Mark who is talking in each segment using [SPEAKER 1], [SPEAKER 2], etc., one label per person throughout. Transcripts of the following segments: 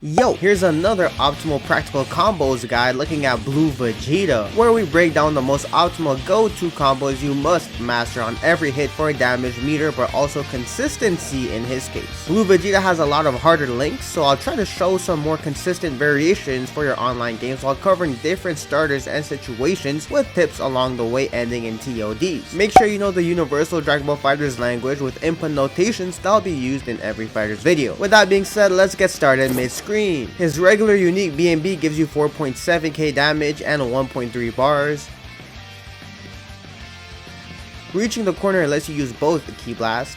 [SPEAKER 1] Yo, here's another optimal practical combos guide looking at Blue Vegeta, where we break down the most optimal go-to combos you must master on every hit for a damage meter, but also consistency in his case. Blue Vegeta has a lot of harder links, so I'll try to show some more consistent variations for your online games while covering different starters and situations with tips along the way ending in TODs. Make sure you know the universal Dragon Ball FighterZ language with input notations that'll be used in every fighter's video. With that being said, let's get started mid-screen. His regular unique BnB gives you 4.7k damage and 1.3 bars. Reaching the corner lets you use both the Ki Blast.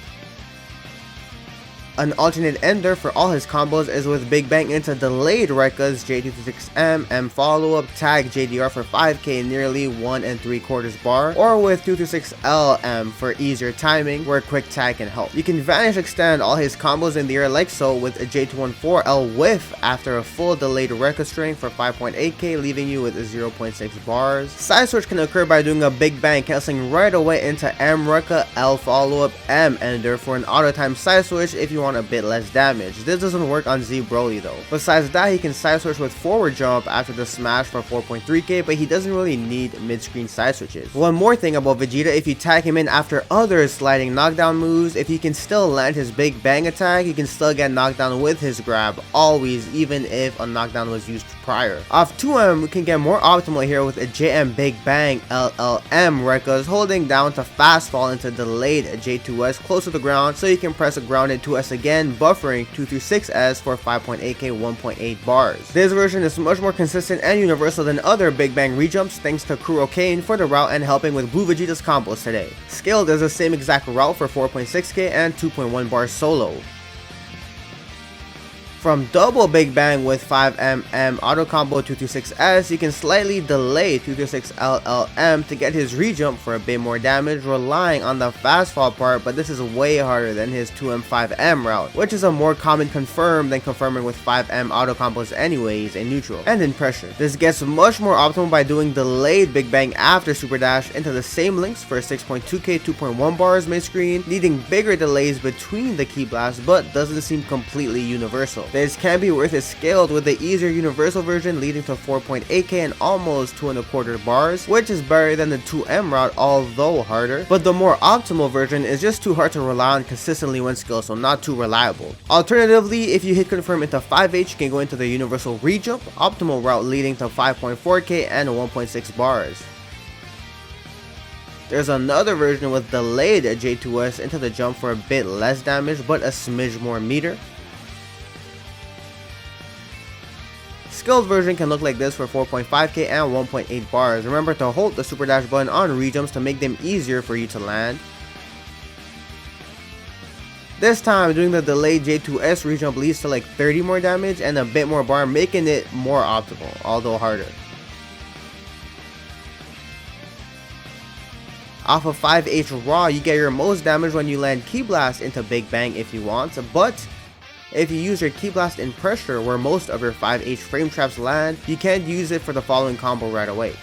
[SPEAKER 1] An alternate ender for all his combos is with Big Bang into delayed Rekkas, J226M, M follow-up, tag JDR for 5k nearly 1 3/4 bar, or with 226LM for easier timing where quick tag can help. You can Vanish Extend all his combos in DR Ext with a J214L Whiff after a full delayed Rekka string for 5.8k, leaving you with 0.6 bars. Sideswitch can occur by doing a Big Bang, cancelling right away into M Rekka, L follow-up, M ender for an auto time Sideswitch if you want a bit less damage. This doesn't work on Z Broly though. Besides that, he can side switch with forward jump after the smash for 4.3k, but he doesn't really need mid-screen side switches. One more thing about Vegeta, if you tag him in after other sliding knockdown moves, if he can still land his Big Bang attack, he can still get knocked down with his grab, always, even if a knockdown was used prior. Off 2M, we can get more optimal here with a JM Big Bang LLM Rekkas holding down to fast fall into delayed J2S close to the ground, so you can press a grounded 2S again, buffering 236S for 5.8k 1.8 bars. This version is much more consistent and universal than other Big Bang rejumps thanks to Kurokaen for the route and helping with Blue Vegeta's combos today. Scaled does the same exact route for 4.6k and 2.1 bars solo. From double Big Bang with 5mm Autocombo 226S, you can slightly delay 226LLM to get his rejump for a bit more damage, relying on the fast fall part, but this is way harder than his 2M5M route, which is a more common confirm than confirming with 5M Autocombos anyways in neutral and in pressure. This gets much more optimal by doing delayed Big Bang after Super Dash into the same links for 6.2k 2.1 bars mid-screen, needing bigger delays between the Ki Blast, but doesn't seem completely universal. This can be worth it scaled with the easier universal version leading to 4.8k and almost 2 1/4 bars, which is better than the 2M route although harder, but the more optimal version is just too hard to rely on consistently when scaled, so not too reliable. Alternatively, if you Hitconfirm into 5H, you can go into the universal rejump optimal route leading to 5.4k and 1.6 bars. There's another version with delayed J2S into the jump for a bit less damage but a smidge more meter. Scaled version can look like this for 4.5k and 1.8 bars. Remember to hold the super dash button on rejumps to make them easier for you to land. This time, doing the delayed J2S rejump leads to like 30 more damage and a bit more bar, making it more optimal, although harder. Off of 5H raw, you get your most damage when you land Ki Blast into Big Bang if you want, but if you use your Ki Blast in pressure where most of your 5H frame traps land, you can't use it for the following combo right away.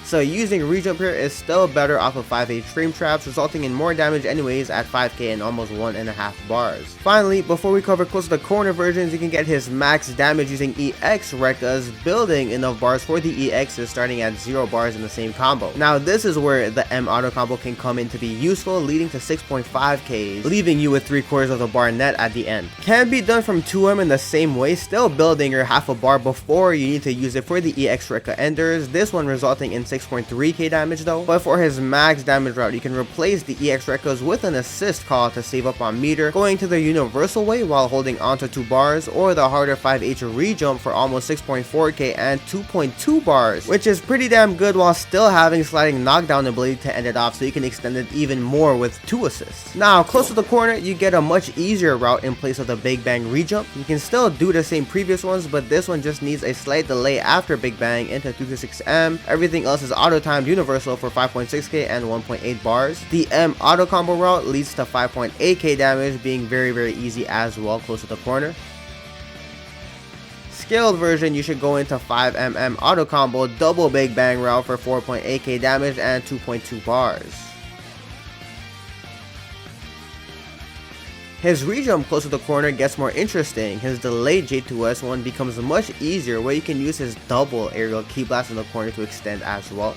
[SPEAKER 1] So using rejump here is still better off of 5H frame traps, resulting in more damage anyways at 5k and almost 1.5 bars. Finally, before we cover close to the corner versions, you can get his max damage using Ex Rekkas, building enough bars for the EXs starting at 0 bars in the same combo. Now this is where the M auto combo can come in to be useful, leading to 6.5k, leaving you with 3/4 of the bar net at the end. Can be done from 2M in the same way, still building your half a bar before you need to use it for the Ex Rekka enders, this one resulting in 6.3k damage though. But for his max damage route, you can replace the Ex Rekkas with an assist call to save up on meter, going to the universal way while holding onto 2 bars, or the harder 5H rejump for almost 6.4k and 2.2 bars, which is pretty damn good while still having sliding knockdown ability to end it off, so you can extend it even more with 2 assists. Now close to the corner, you get a much easier route in place of the Big Bang rejump. You can still do the same previous ones, but this one just needs a slight delay after Big Bang into 226M. Everything else is auto-timed universal for 5.6k and 1.8 bars. The M auto combo route leads to 5.8k damage, being very easy as well close to the corner. Scaled version, you should go into 5mm auto combo double Big Bang route for 4.8k damage and 2.2 bars. His rejump close to the corner gets more interesting. His delayed J2S one becomes much easier, where you can use his double aerial ki blast in the corner to extend as well.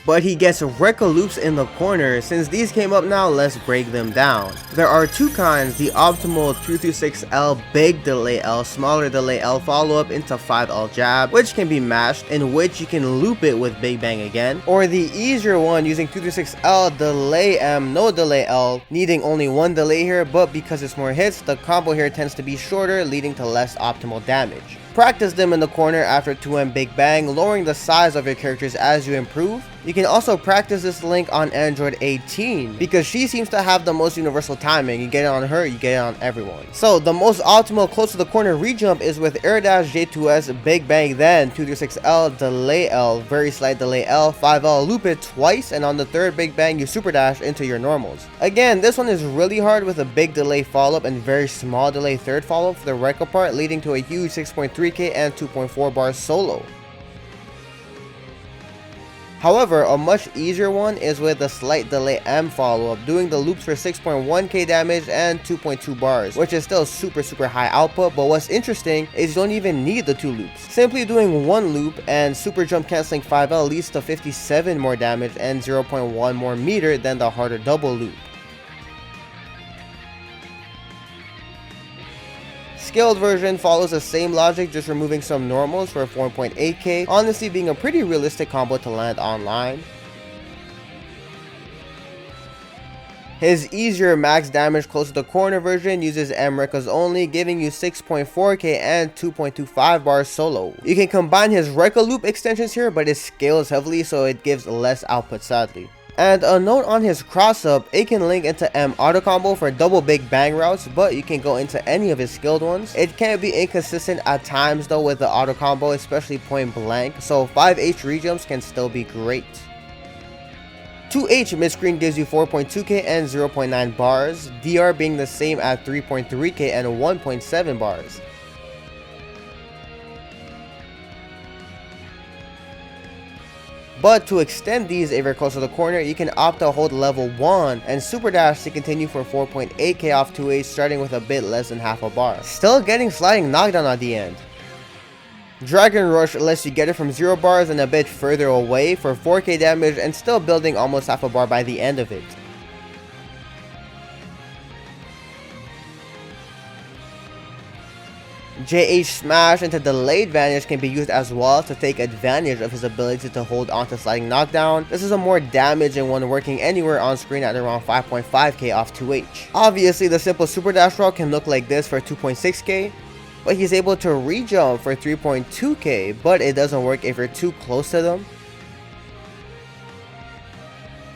[SPEAKER 1] But he gets Rekka loops in the corner. Since these came up now, let's break them down. There are two kinds: the optimal 236L big delay L, smaller delay L follow up into 5L jab, which can be mashed, in which you can loop it with big bang again, or the easier one using 236L delay M, no delay L, needing only one delay here, but because it's more hits, the combo here tends to be shorter, leading to less optimal damage. Practice them in the corner after 2M Big Bang, lowering the size of your characters as you improve. You can also practice this link on Android 18, because she seems to have the most universal timing. You get it on her, you get it on everyone. So the most optimal close to the corner rejump is with air dash J2S Big Bang, then 236L delay L, very slight delay L, 5L loop it twice, and on the third Big Bang you super dash into your normals. Again, this one is really hard with a big delay follow up and very small delay third follow up for the Rekka part, leading to a huge 6.3k and 2.4 bar solo. However, a much easier one is with the slight delay M follow-up, doing the loops for 6.1k damage and 2.2 bars, which is still super high output. But what's interesting is you don't even need the two loops. Simply doing one loop and super jump canceling 5L leads to 57 more damage and 0.1 more meter than the harder double loop. Scaled version follows the same logic, just removing some normals for 4.8k, honestly being a pretty realistic combo to land online. His easier max damage close to the corner version uses M Rekkas only, giving you 6.4k and 2.25 bars solo. You can combine his Rekka loop extensions here, but it scales heavily, so it gives less output sadly. And a note on his cross up, it can link into M Autocombo for double big bang routes, but you can go into any of his skilled ones. It can be inconsistent at times though with the Autocombo, especially point blank, so 5H rejumps can still be great. 2H midscreen gives you 4.2k and 0.9 bars, DR being the same at 3.3k and 1.7 bars. But to extend these if you're close to the corner, you can opt to hold level 1 and super dash to continue for 4.8k off 2H, starting with a bit less than half a bar. Still getting sliding knockdown at the end. Dragon Rush lets you get it from 0 bars and a bit further away for 4k damage, and still building almost half a bar by the end of it. JH Smash into delayed Vanish can be used as well to take advantage of his ability to hold onto sliding knockdown. This is a more damaging one, working anywhere on screen at around 5.5k off 2H. Obviously, the simple super dash route can look like this for 2.6k, but he's able to rejump for 3.2k, but it doesn't work if you're too close to them.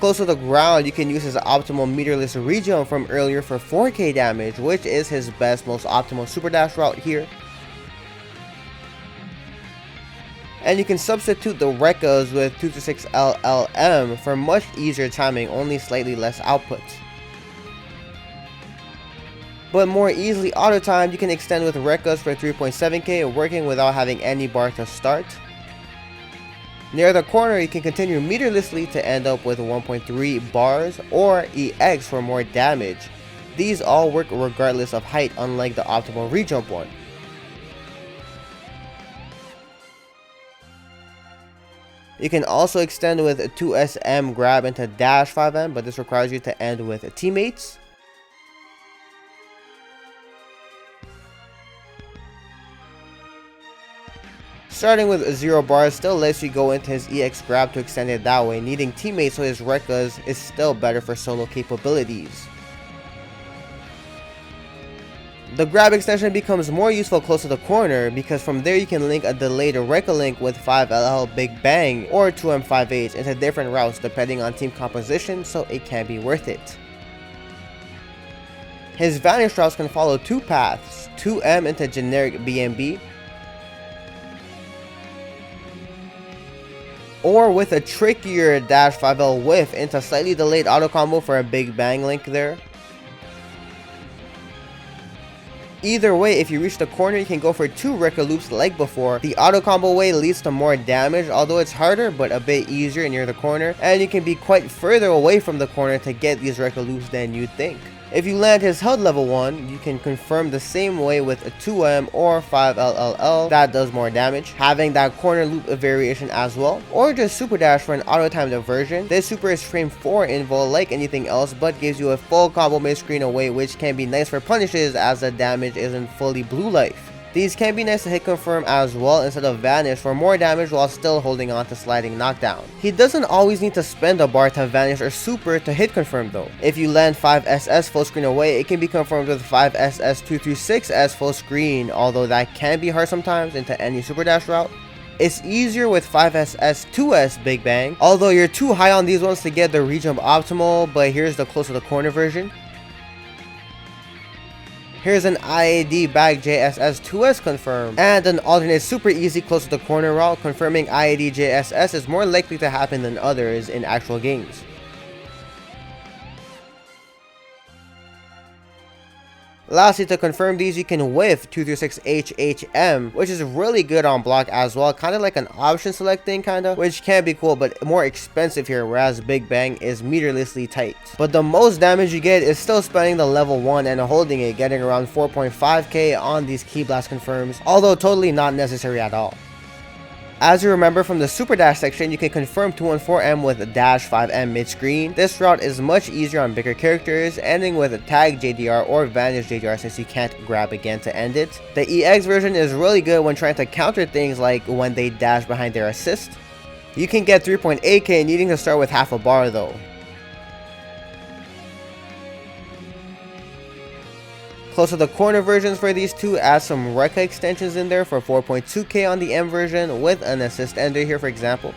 [SPEAKER 1] Close to the ground, you can use his optimal meterless rejump from earlier for 4k damage, which is his best, most optimal super dash route here. And you can substitute the Rekkas with 226L LM for much easier timing, only slightly less output. But more easily auto timed, you can extend with Rekkas for 3.7k, working without having any bar to start. Near the corner, you can continue meterlessly to end up with 1.3 bars or EX for more damage. These all work regardless of height, unlike the optimal rejump one. You can also extend with 2SM grab into dash 5M, but this requires you to end with teammates. Starting with 0 bars still lets you go into his EX grab to extend it that way, needing teammates, so his Rekkas is still better for solo capabilities. The grab extension becomes more useful close to the corner, because from there you can link a delayed Rekka link with 5LL Big Bang or 2M5H into different routes depending on team composition, so it can be worth it. His Vanish routes can follow two paths: 2M into generic BnB, or with a trickier dash 5L Whiff into slightly delayed Autocombo for a big bang link there. Either way, if you reach the corner, you can go for 2 Rekka loops like before. The Autocombo way leads to more damage, although it's harder but a bit easier near the corner, and you can be quite further away from the corner to get these Rekka loops than you'd think. If you land his HUD level 1, you can confirm the same way with a 2M or 5LLL that does more damage, having that corner loop variation as well, or just super dash for an auto timed version. This super is frame 4 invul like anything else, but gives you a full combo mid-screen away, which can be nice for punishes as the damage isn't fully blue life. These can be nice to hit confirm as well instead of vanish for more damage while still holding on to sliding knockdown. He doesn't always need to spend a bar to vanish or super to hit confirm though. If you land 5SS full screen away, it can be confirmed with 5SS236 as full screen, although that can be hard sometimes into any super dash route. It's easier with 5SS2S Big Bang, although you're too high on these ones to get the rejump optimal, but here's the close to the corner version. Here's an IAD back j.SS 2S confirm, and an alternate super easy close to the corner route. Confirming IAD j.SS is more likely to happen than others in actual games. Lastly, to confirm these, you can whiff 236HHM, which is really good on block as well, kind of like an option selecting kinda, which can be cool but more expensive here, whereas Big Bang is meterlessly tight. But the most damage you get is still spending the level 1 and holding it, getting around 4.5k on these key blast confirms, although totally not necessary at all. As you remember from the super dash section, you can confirm 214M with dash 5M mid-screen. This route is much easier on bigger characters, ending with a tag JDR or vanish JDR since you can't grab again to end it. The EX version is really good when trying to counter things like when they dash behind their assist. You can get 3.8k needing to start with half a bar though. Close to the corner versions for these two, add some Rekka extensions in there for 4.2k on the M version with an assist ender here for example.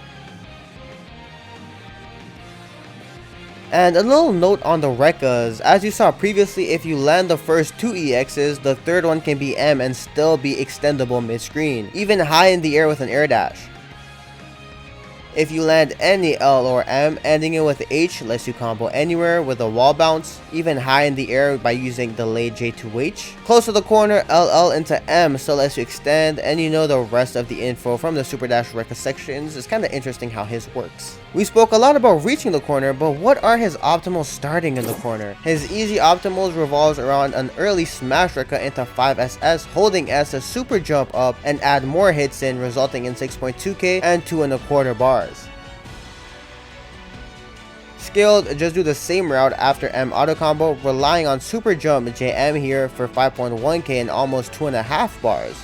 [SPEAKER 1] And a little note on the Rekkas, as you saw previously, if you land the first two EXs, the third one can be M and still be extendable mid-screen, even high in the air with an air dash. If you land any L or M, ending it with H lets you combo anywhere with a wall bounce, even high in the air by using delayed J2H. Close to the corner, LL into M still lets you extend, and you know the rest of the info from the Super Dash Rekka sections. It's kinda interesting how his works. We spoke a lot about reaching the corner, but what are his optimals starting in the corner? His easy optimals revolves around an early smash Rekka into 5SS, holding S to super jump up and add more hits in, resulting in 6.2k and 2.25 bars. Scaled, just do the same route after M Autocombo, relying on super jump JM here for 5.1k and almost 2.5 bars.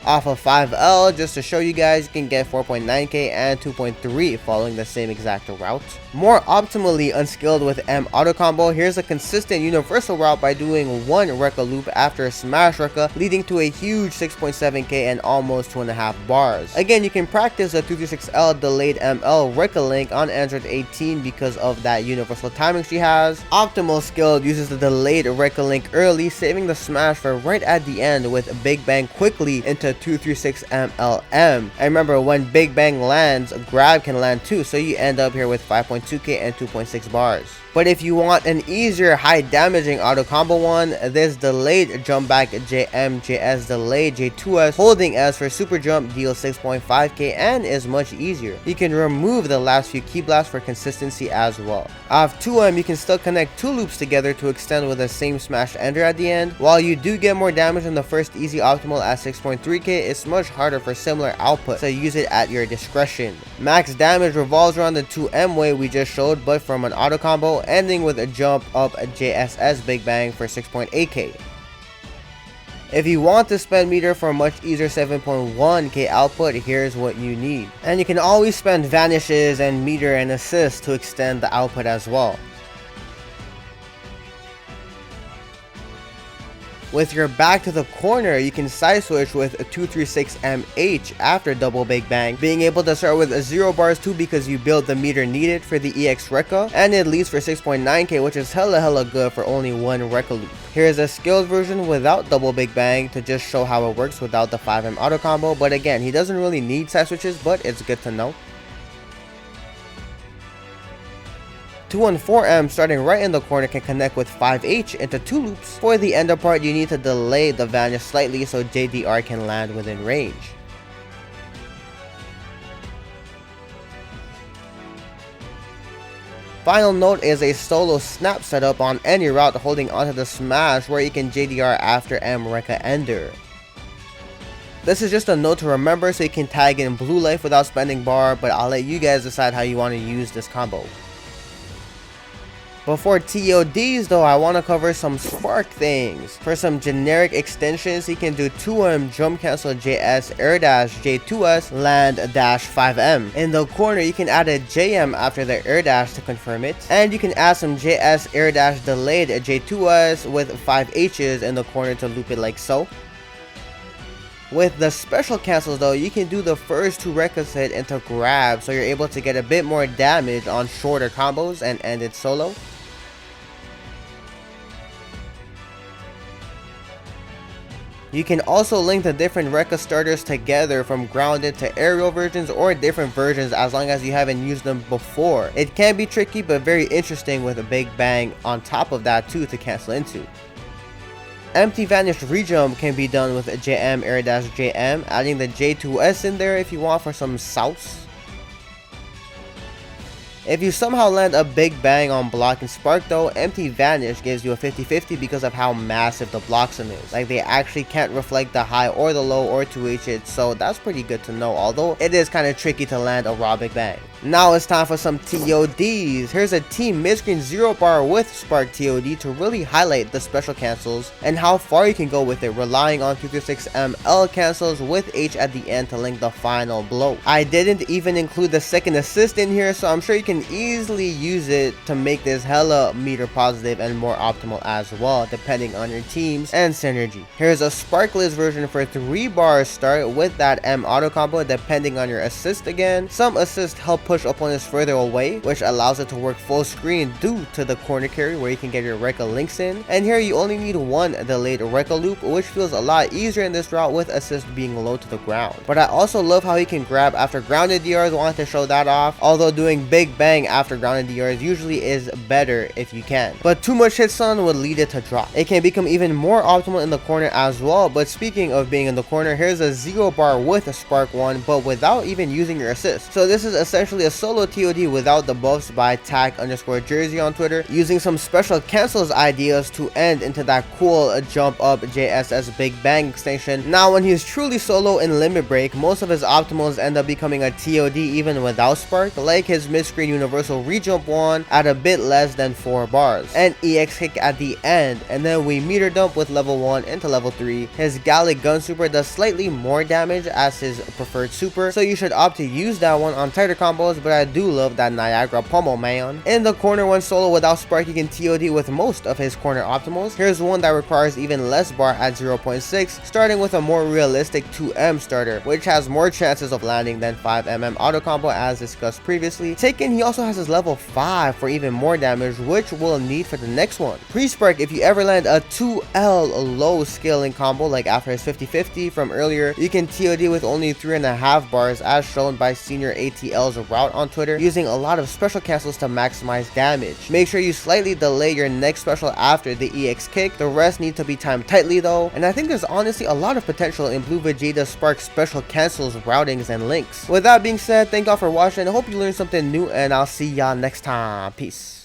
[SPEAKER 1] Off of 5L, just to show you guys, you can get 4.9k and 2.3 following the same exact route. More optimally unscaled with M Autocombo, here's a consistent universal route by doing one Rekka loop after a smash Rekka, leading to a huge 6.7k and almost 2.5 bars. Again, you can practice a 236L delayed ML Rekka link on Android 18 because of that universal timing she has. Optimal Scaled uses the delayed Rekka link early, saving the smash for right at the end with Big Bang quickly into 236 MLM. And remember, when Big Bang lands, grab can land too, so you end up here with 5.2k and 2.6 bars. But if you want an easier high damaging auto combo one, this delayed jump back JMJS delayed J2S holding S for super jump deals 6.5k and is much easier. You can remove the last few key blasts for consistency as well. Off 2M, you can still connect two loops together to extend with the same smash ender at the end. While you do get more damage in the first easy optimal at 6.3k, it's much harder for similar output, so use it at your discretion. Max damage revolves around the 2M way we just showed, but from an auto combo, ending with a jump up j.SS Big Bang for 6.8k. If you want to spend meter for a much easier 7.1k output, here's what you need. And you can always spend vanishes and meter and assist to extend the output as well. With your back to the corner, you can side switch with a 236MH after double Big Bang, being able to start with a 0 bars too because you build the meter needed for the EX Rekka, and it leads for 6.9k, which is hella good for only one Rekka loop. Here's a skilled version without double Big Bang to just show how it works without the 5M auto combo, but again, he doesn't really need side switches, but it's good to know. 214M starting right in the corner can connect with 5H into two loops. For the ender part, you need to delay the vanish slightly so JDR can land within range. Final note is a solo snap setup on any route holding onto the smash where you can JDR after M Rekka Ender. This is just a note to remember so you can tag in blue life without spending bar, but I'll let you guys decide how you want to use this combo. Before TODs though, I want to cover some spark things. For some generic extensions, you can do 2M jump cancel JS air dash J2S land dash 5M. In the corner, you can add a JM after the air dash to confirm it. And you can add some JS air dash delayed J2S with 5 H's in the corner to loop it like so. With the special cancels though, you can do the first 2 Rekkas hit into grab, so you're able to get a bit more damage on shorter combos and end it solo. You can also link the different Rekka starters together from grounded to aerial versions or different versions as long as you haven't used them before. It can be tricky but very interesting with a big bang on top of that too to cancel into. Empty Vanish rejump can be done with a JM air dash JM, adding the J2S in there if you want for some sauce. If you somehow land a big bang on block and spark though, Empty Vanish gives you a 50-50 because of how massive the block sum is. Like, they actually can't reflect the high or the low or 2H hit, so that's pretty good to know, although it is kind of tricky to land a raw big bang. Now it's time for some TODs. Here's a team midscreen 0 bar with spark TOD to really highlight the special cancels and how far you can go with it, relying on 236M L cancels with H at the end to link the final blow. I didn't even include the second assist in here, so I'm sure you can easily use it to make this hella meter positive and more optimal as well, depending on your teams and synergy. Here's a sparkless version for 3 bars start with that M auto combo depending on your assist again. Some assists help push opponents further away, which allows it to work full screen due to the corner carry where you can get your Rekka links in. And here you only need 1 delayed Rekka loop, which feels a lot easier in this route with assist being low to the ground. But I also love how he can grab after grounded DRs, wanted to show that off, although doing big bang after grounded DRs usually is better if you can. But too much hit stun would lead it to drop. It can become even more optimal in the corner as well, but speaking of being in the corner, here's a 0 bar with a spark 1 but without even using your assist. So this is essentially a solo TOD without the buffs by tack_jersey on Twitter, using some special cancels ideas to end into that cool jump up j.SS big bang extension. Now when he's truly solo in limit break, most of his optimals end up becoming a TOD even without spark, like his mid-screen universal rejump one at a bit less than 4 bars, and EX kick at the end, and then we meter dump with level 1 into level 3. His Gallic gun super does slightly more damage as his preferred super, so you should opt to use that one on tighter combos, but I do love that Niagara pummel, man. In the corner, when solo without spark, you can TOD with most of his corner optimals. Here's one that requires even less bar at 0.6, starting with a more realistic 2M starter, which has more chances of landing than 5mm auto combo as discussed previously. Taken, he also has his level 5 for even more damage, which we'll need for the next one. Pre-spark, if you ever land a 2L low scaling combo like after his 50-50 from earlier, you can TOD with only 3.5 bars as shown by Senior ATL's route on Twitter, using a lot of special cancels to maximize damage. Make sure you slightly delay your next special after the EX kick. The rest need to be timed tightly though, and I think there's honestly a lot of potential in Blue Vegeta Spark special cancels, routings, and links. With that being said, thank y'all for watching. I hope you learned something new, and I'll see y'all next time. Peace.